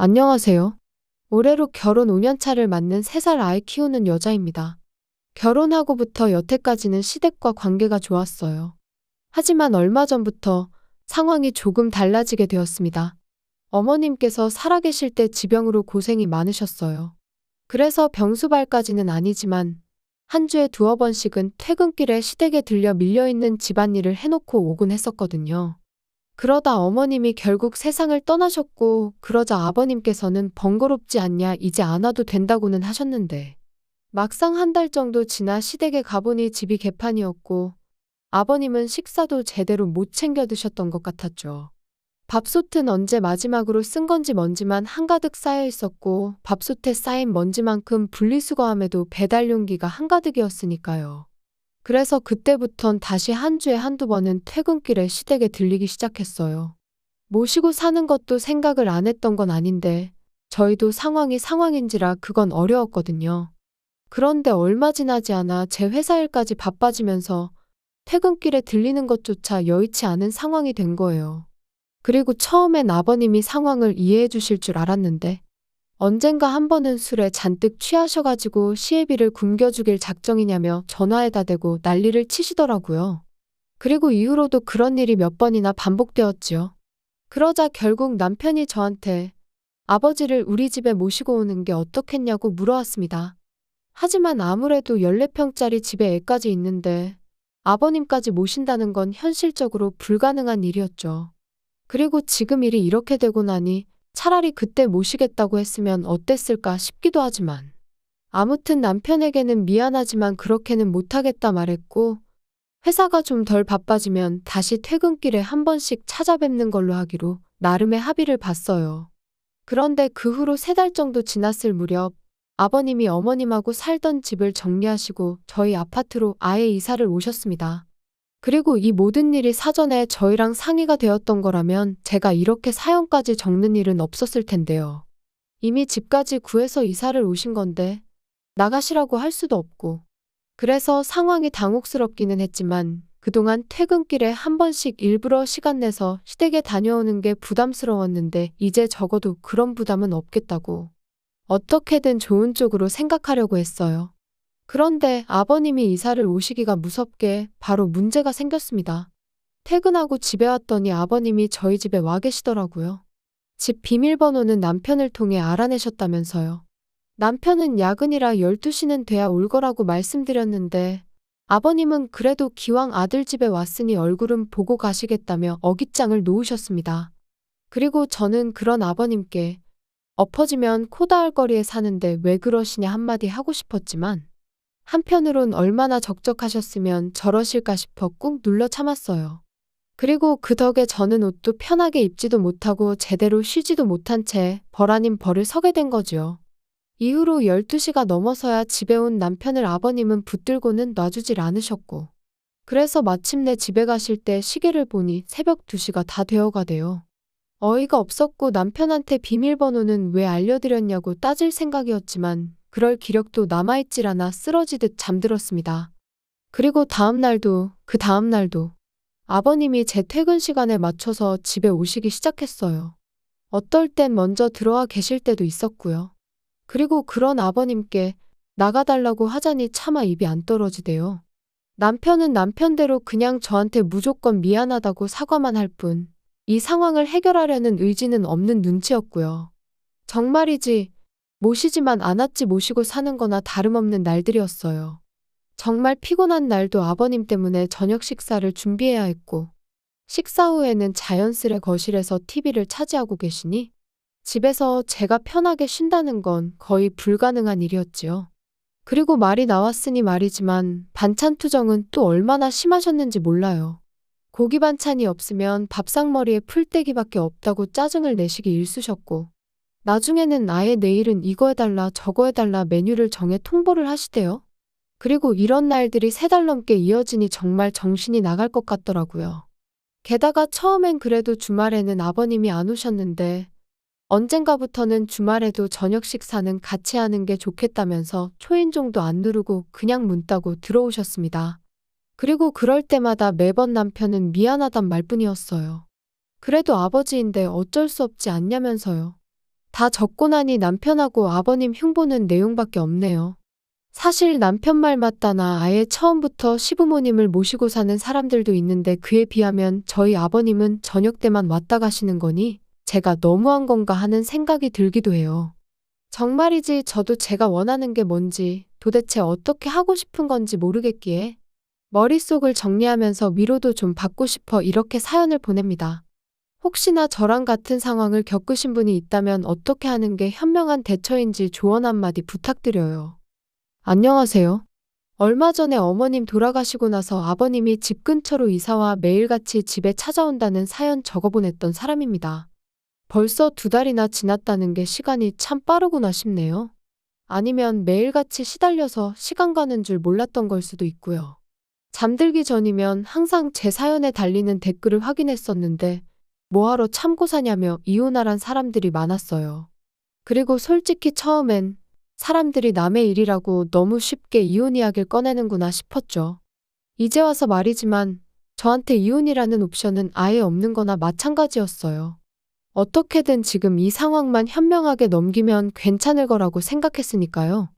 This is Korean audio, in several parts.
안녕하세요. 올해로 결혼 5년 차를 맞는 3살 아이 키우는 여자입니다. 결혼하고부터 여태까지는 시댁과 관계가 좋았어요. 하지만 얼마 전부터 상황이 조금 달라지게 되었습니다. 어머님께서 살아계실 때 지병으로 고생이 많으셨어요. 그래서 병수발까지는 아니지만 한 주에 두어 번씩은 퇴근길에 시댁에 들려 밀려있는 집안일을 해놓고 오곤 했었거든요. 그러다 어머님이 결국 세상을 떠나셨고, 그러자 아버님께서는 번거롭지 않냐, 이제 안 와도 된다고는 하셨는데, 막상 한 달 정도 지나 시댁에 가보니 집이 개판이었고, 아버님은 식사도 제대로 못 챙겨 드셨던 것 같았죠. 밥솥은 언제 마지막으로 쓴 건지 먼지만 한가득 쌓여 있었고, 밥솥에 쌓인 먼지만큼 분리수거함에도 배달 용기가 한가득이었으니까요. 그래서 그때부턴 다시 한 주에 한두 번은 퇴근길에 시댁에 들리기 시작했어요. 모시고 사는 것도 생각을 안 했던 건 아닌데, 저희도 상황이 상황인지라 그건 어려웠거든요. 그런데 얼마 지나지 않아 제 회사 일까지 바빠지면서 퇴근길에 들리는 것조차 여의치 않은 상황이 된 거예요. 그리고 처음엔 아버님이 상황을 이해해 주실 줄 알았는데, 언젠가 한 번은 술에 잔뜩 취하셔가지고 시애비를 굶겨주길 작정이냐며 전화에다 대고 난리를 치시더라고요. 그리고 이후로도 그런 일이 몇 번이나 반복되었지요. 그러자 결국 남편이 저한테 아버지를 우리 집에 모시고 오는 게 어떻겠냐고 물어왔습니다. 하지만 아무래도 14평짜리 집에 애까지 있는데 아버님까지 모신다는 건 현실적으로 불가능한 일이었죠. 그리고 지금 일이 이렇게 되고 나니 차라리 그때 모시겠다고 했으면 어땠을까 싶기도 하지만, 아무튼 남편에게는 미안하지만 그렇게는 못하겠다 말했고, 회사가 좀 덜 바빠지면 다시 퇴근길에 한 번씩 찾아뵙는 걸로 하기로 나름의 합의를 봤어요. 그런데 그 후로 3달 정도 지났을 무렵 아버님이 어머님하고 살던 집을 정리하시고 저희 아파트로 아예 이사를 오셨습니다. 그리고 이 모든 일이 사전에 저희랑 상의가 되었던 거라면 제가 이렇게 사연까지 적는 일은 없었을 텐데요. 이미 집까지 구해서 이사를 오신 건데 나가시라고 할 수도 없고. 그래서 상황이 당혹스럽기는 했지만 그동안 퇴근길에 한 번씩 일부러 시간 내서 시댁에 다녀오는 게 부담스러웠는데 이제 적어도 그런 부담은 없겠다고. 어떻게든 좋은 쪽으로 생각하려고 했어요. 그런데 아버님이 이사를 오시기가 무섭게 바로 문제가 생겼습니다. 퇴근하고 집에 왔더니 아버님이 저희 집에 와 계시더라고요. 집 비밀번호는 남편을 통해 알아내셨다면서요. 남편은 야근이라 12시는 돼야 올 거라고 말씀드렸는데 아버님은 그래도 기왕 아들 집에 왔으니 얼굴은 보고 가시겠다며 어깃장을 놓으셨습니다. 그리고 저는 그런 아버님께 엎어지면 코 닿을 거리에 사는데 왜 그러시냐 한마디 하고 싶었지만 한편으론 얼마나 적적하셨으면 저러실까 싶어 꾹 눌러 참았어요. 그리고 그 덕에 저는 옷도 편하게 입지도 못하고 제대로 쉬지도 못한 채 벌 아닌 벌을 서게 된 거지요. 이후로 12시가 넘어서야 집에 온 남편을 아버님은 붙들고는 놔주질 않으셨고, 그래서 마침내 집에 가실 때 시계를 보니 새벽 2시가 다 되어가대요. 어이가 없었고 남편한테 비밀번호는 왜 알려드렸냐고 따질 생각이었지만 그럴 기력도 남아있질 않아 쓰러지듯 잠들었습니다. 그리고 그 다음 날도 아버님이 제 퇴근 시간에 맞춰서 집에 오시기 시작했어요. 어떨 땐 먼저 들어와 계실 때도 있었고요. 그리고 그런 아버님께 나가달라고 하자니 차마 입이 안 떨어지대요. 남편은 남편대로 그냥 저한테 무조건 미안하다고 사과만 할 뿐, 이 상황을 해결하려는 의지는 없는 눈치였고요. 정말이지 모시지만 않았지 모시고 사는 거나 다름없는 날들이었어요. 정말 피곤한 날도 아버님 때문에 저녁 식사를 준비해야 했고, 식사 후에는 자연스레 거실에서 TV를 차지하고 계시니 집에서 제가 편하게 쉰다는 건 거의 불가능한 일이었지요. 그리고 말이 나왔으니 말이지만 반찬 투정은 또 얼마나 심하셨는지 몰라요. 고기 반찬이 없으면 밥상머리에 풀떼기밖에 없다고 짜증을 내시기 일쑤셨고, 나중에는 아예 내일은 이거 해달라 저거 해달라 메뉴를 정해 통보를 하시대요. 그리고 이런 날들이 3달 넘게 이어지니 정말 정신이 나갈 것 같더라고요. 게다가 처음엔 그래도 주말에는 아버님이 안 오셨는데 언젠가부터는 주말에도 저녁 식사는 같이 하는 게 좋겠다면서 초인종도 안 누르고 그냥 문 따고 들어오셨습니다. 그리고 그럴 때마다 매번 남편은 미안하단 말뿐이었어요. 그래도 아버지인데 어쩔 수 없지 않냐면서요. 다 적고 나니 남편하고 아버님 흉보는 내용밖에 없네요. 사실 남편 말 맞다나 아예 처음부터 시부모님을 모시고 사는 사람들도 있는데 그에 비하면 저희 아버님은 저녁 때만 왔다 가시는 거니 제가 너무한 건가 하는 생각이 들기도 해요. 정말이지 저도 제가 원하는 게 뭔지 도대체 어떻게 하고 싶은 건지 모르겠기에 머릿속을 정리하면서 위로도 좀 받고 싶어 이렇게 사연을 보냅니다. 혹시나 저랑 같은 상황을 겪으신 분이 있다면 어떻게 하는 게 현명한 대처인지 조언 한마디 부탁드려요. 안녕하세요. 얼마 전에 어머님 돌아가시고 나서 아버님이 집 근처로 이사와 매일같이 집에 찾아온다는 사연 적어보냈던 사람입니다. 벌써 2달이나 지났다는 게 시간이 참 빠르구나 싶네요. 아니면 매일같이 시달려서 시간 가는 줄 몰랐던 걸 수도 있고요. 잠들기 전이면 항상 제 사연에 달리는 댓글을 확인했었는데 뭐하러 참고 사냐며 이혼하란 사람들이 많았어요. 그리고 솔직히 처음엔 사람들이 남의 일이라고 너무 쉽게 이혼 이야기를 꺼내는구나 싶었죠. 이제 와서 말이지만 저한테 이혼이라는 옵션은 아예 없는 거나 마찬가지였어요. 어떻게든 지금 이 상황만 현명하게 넘기면 괜찮을 거라고 생각했으니까요.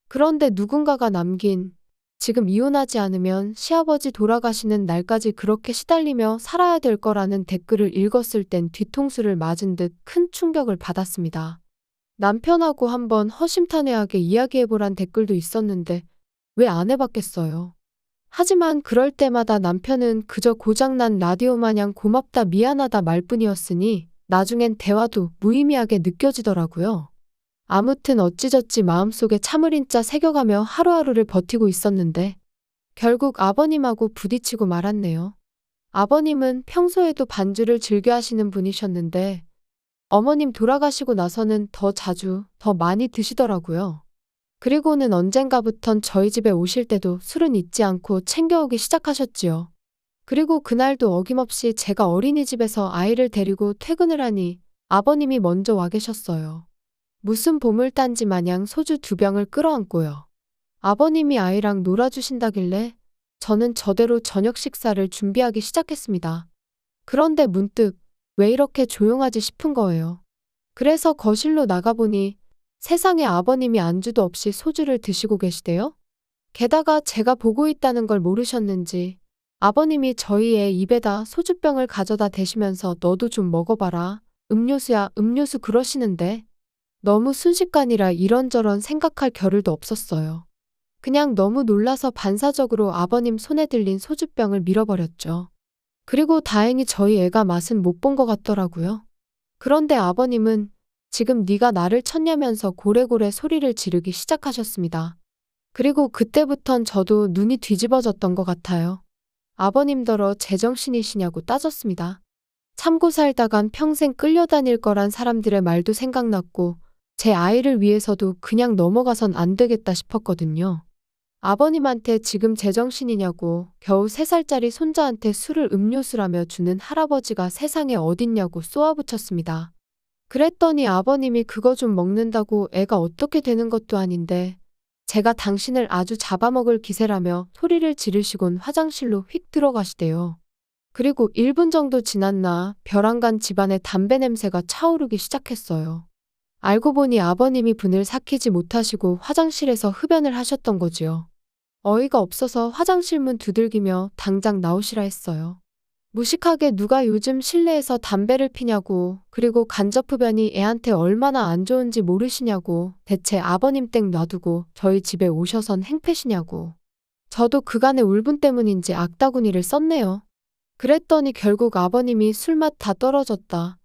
그런데 누군가가 남긴 지금 이혼하지 않으면 시아버지 돌아가시는 날까지 그렇게 시달리며 살아야 될 거라는 댓글을 읽었을 땐 뒤통수를 맞은 듯 큰 충격을 받았습니다. 남편하고 한번 허심탄회하게 이야기해보란 댓글도 있었는데 왜 안 해봤겠어요. 하지만 그럴 때마다 남편은 그저 고장난 라디오 마냥 고맙다 미안하다 말뿐이었으니 나중엔 대화도 무의미하게 느껴지더라고요. 아무튼 어찌저찌 마음속에 참을인자 새겨가며 하루하루를 버티고 있었는데 결국 아버님하고 부딪히고 말았네요. 아버님은 평소에도 반주를 즐겨 하시는 분이셨는데 어머님 돌아가시고 나서는 더 자주, 더 많이 드시더라고요. 그리고는 언젠가부턴 저희 집에 오실 때도 술은 잊지 않고 챙겨오기 시작하셨지요. 그리고 그날도 어김없이 제가 어린이집에서 아이를 데리고 퇴근을 하니 아버님이 먼저 와 계셨어요. 무슨 보물단지 마냥 소주 2병을 끌어안고요. 아버님이 아이랑 놀아주신다길래 저는 저대로 저녁 식사를 준비하기 시작했습니다. 그런데 문득 왜 이렇게 조용하지 싶은 거예요. 그래서 거실로 나가보니 세상에 아버님이 안주도 없이 소주를 드시고 계시대요. 게다가 제가 보고 있다는 걸 모르셨는지 아버님이 저희 애 입에다 소주병을 가져다 대시면서 너도 좀 먹어봐라. 음료수야 음료수 그러시는데 너무 순식간이라 이런저런 생각할 겨를도 없었어요. 그냥 너무 놀라서 반사적으로 아버님 손에 들린 소주병을 밀어버렸죠. 그리고 다행히 저희 애가 맛은 못 본 것 같더라고요. 그런데 아버님은 지금 네가 나를 쳤냐면서 고래고래 소리를 지르기 시작하셨습니다. 그리고 그때부턴 저도 눈이 뒤집어졌던 것 같아요. 아버님더러 제정신이시냐고 따졌습니다. 참고 살다간 평생 끌려다닐 거란 사람들의 말도 생각났고 제 아이를 위해서도 그냥 넘어가선 안 되겠다 싶었거든요. 아버님한테 지금 제정신이냐고 겨우 3살짜리 손자한테 술을 음료수라며 주는 할아버지가 세상에 어딨냐고 쏘아붙였습니다. 그랬더니 아버님이 그거 좀 먹는다고 애가 어떻게 되는 것도 아닌데 제가 당신을 아주 잡아먹을 기세라며 소리를 지르시곤 화장실로 휙 들어가시대요. 그리고 1분 정도 지났나 벼랑간 집안에 담배 냄새가 차오르기 시작했어요. 알고 보니 아버님이 분을 삭히지 못하시고 화장실에서 흡연을 하셨던 거지요. 어이가 없어서 화장실 문 두들기며 당장 나오시라 했어요. 무식하게 누가 요즘 실내에서 담배를 피냐고 그리고 간접흡연이 애한테 얼마나 안 좋은지 모르시냐고 대체 아버님 땡 놔두고 저희 집에 오셔선 행패시냐고. 저도 그간의 울분 때문인지 악다구니를 썼네요. 그랬더니 결국 아버님이 술맛 다 떨어졌다.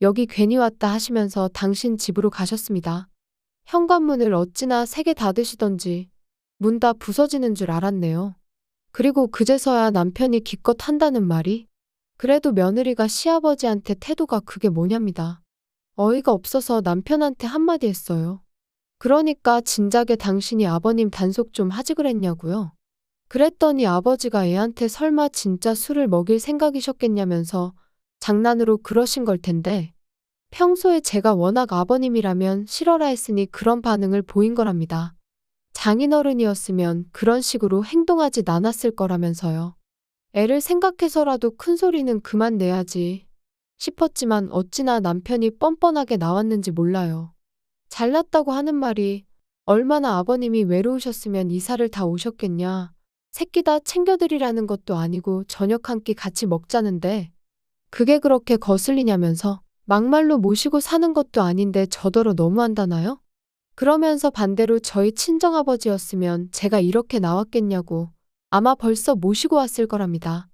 여기 괜히 왔다 하시면서 당신 집으로 가셨습니다. 현관문을 어찌나 3개 닫으시던지 문 다 부서지는 줄 알았네요. 그리고 그제서야 남편이 기껏 한다는 말이 그래도 며느리가 시아버지한테 태도가 그게 뭐냐입니다. 어이가 없어서 남편한테 한마디 했어요. 그러니까 진작에 당신이 아버님 단속 좀 하지 그랬냐고요. 그랬더니 아버지가 애한테 설마 진짜 술을 먹일 생각이셨겠냐면서 장난으로 그러신 걸 텐데 평소에 제가 워낙 아버님이라면 싫어라 했으니 그런 반응을 보인 거랍니다. 장인어른이었으면 그런 식으로 행동하지 않았을 거라면서요. 애를 생각해서라도 큰 소리는 그만 내야지. 싶었지만 어찌나 남편이 뻔뻔하게 나왔는지 몰라요. 잘났다고 하는 말이 얼마나 아버님이 외로우셨으면 이사를 다 오셨겠냐. 새끼 다 챙겨드리라는 것도 아니고 저녁 한 끼 같이 먹자는데 그게 그렇게 거슬리냐면서 막말로 모시고 사는 것도 아닌데 저더러 너무한다나요? 그러면서 반대로 저희 친정아버지였으면 제가 이렇게 나왔겠냐고 아마 벌써 모시고 왔을 거랍니다.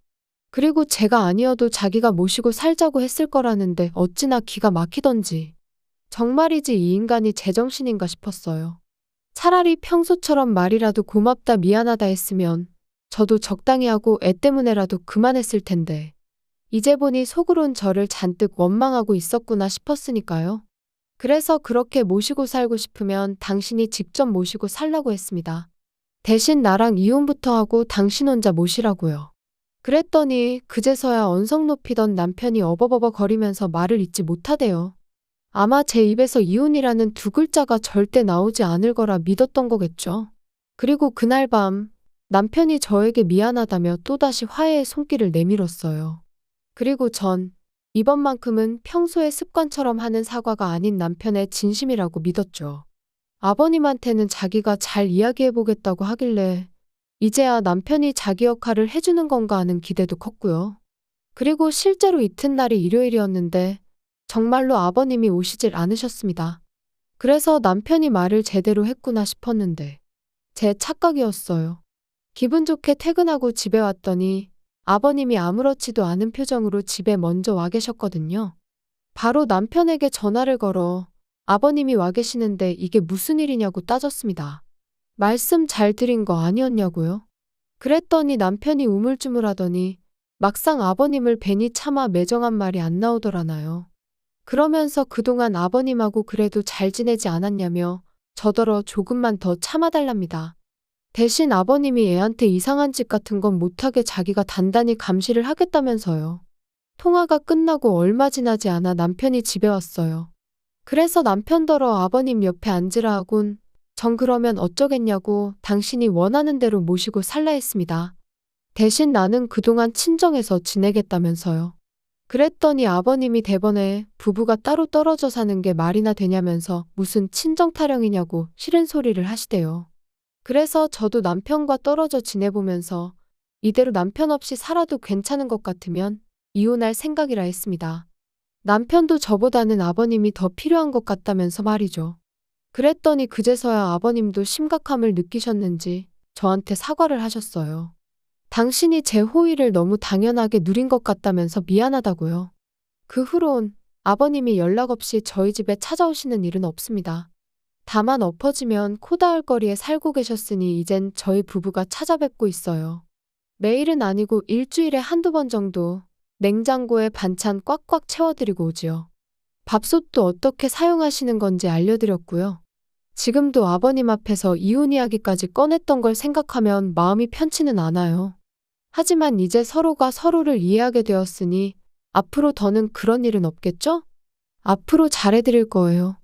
그리고 제가 아니어도 자기가 모시고 살자고 했을 거라는데 어찌나 기가 막히던지. 정말이지 이 인간이 제정신인가 싶었어요. 차라리 평소처럼 말이라도 고맙다 미안하다 했으면 저도 적당히 하고 애 때문에라도 그만했을 텐데. 이제 보니 속으론 저를 잔뜩 원망하고 있었구나 싶었으니까요. 그래서 그렇게 모시고 살고 싶으면 당신이 직접 모시고 살라고 했습니다. 대신 나랑 이혼부터 하고 당신 혼자 모시라고요. 그랬더니 그제서야 언성 높이던 남편이 어버버버 거리면서 말을 잇지 못하대요. 아마 제 입에서 이혼이라는 두 글자가 절대 나오지 않을 거라 믿었던 거겠죠. 그리고 그날 밤 남편이 저에게 미안하다며 또다시 화해의 손길을 내밀었어요. 그리고 전 이번만큼은 평소의 습관처럼 하는 사과가 아닌 남편의 진심이라고 믿었죠. 아버님한테는 자기가 잘 이야기해보겠다고 하길래 이제야 남편이 자기 역할을 해주는 건가 하는 기대도 컸고요. 그리고 실제로 이튿날이 일요일이었는데 정말로 아버님이 오시질 않으셨습니다. 그래서 남편이 말을 제대로 했구나 싶었는데 제 착각이었어요. 기분 좋게 퇴근하고 집에 왔더니 아버님이 아무렇지도 않은 표정으로 집에 먼저 와 계셨거든요. 바로 남편에게 전화를 걸어 아버님이 와 계시는데 이게 무슨 일이냐고 따졌습니다. 말씀 잘 드린 거 아니었냐고요? 그랬더니 남편이 우물쭈물하더니 막상 아버님을 뵈니 차마 매정한 말이 안 나오더라나요. 그러면서 그동안 아버님하고 그래도 잘 지내지 않았냐며 저더러 조금만 더 참아달랍니다. 대신 아버님이 애한테 이상한 짓 같은 건 못하게 자기가 단단히 감시를 하겠다면서요. 통화가 끝나고 얼마 지나지 않아 남편이 집에 왔어요. 그래서 남편더러 아버님 옆에 앉으라 하곤 전 그러면 어쩌겠냐고 당신이 원하는 대로 모시고 살라 했습니다. 대신 나는 그동안 친정에서 지내겠다면서요. 그랬더니 아버님이 대번에 부부가 따로 떨어져 사는 게 말이나 되냐면서 무슨 친정 타령이냐고 싫은 소리를 하시대요. 그래서 저도 남편과 떨어져 지내보면서 이대로 남편 없이 살아도 괜찮은 것 같으면 이혼할 생각이라 했습니다. 남편도 저보다는 아버님이 더 필요한 것 같다면서 말이죠. 그랬더니 그제서야 아버님도 심각함을 느끼셨는지 저한테 사과를 하셨어요. 당신이 제 호의를 너무 당연하게 누린 것 같다면서 미안하다고요. 그 후론 아버님이 연락 없이 저희 집에 찾아오시는 일은 없습니다. 다만 엎어지면 코 닿을 거리에 살고 계셨으니 이젠 저희 부부가 찾아뵙고 있어요. 매일은 아니고 일주일에 한두 번 정도 냉장고에 반찬 꽉꽉 채워드리고 오지요. 밥솥도 어떻게 사용하시는 건지 알려드렸고요. 지금도 아버님 앞에서 이혼 이야기까지 꺼냈던 걸 생각하면 마음이 편치는 않아요. 하지만 이제 서로가 서로를 이해하게 되었으니 앞으로 더는 그런 일은 없겠죠? 앞으로 잘해드릴 거예요.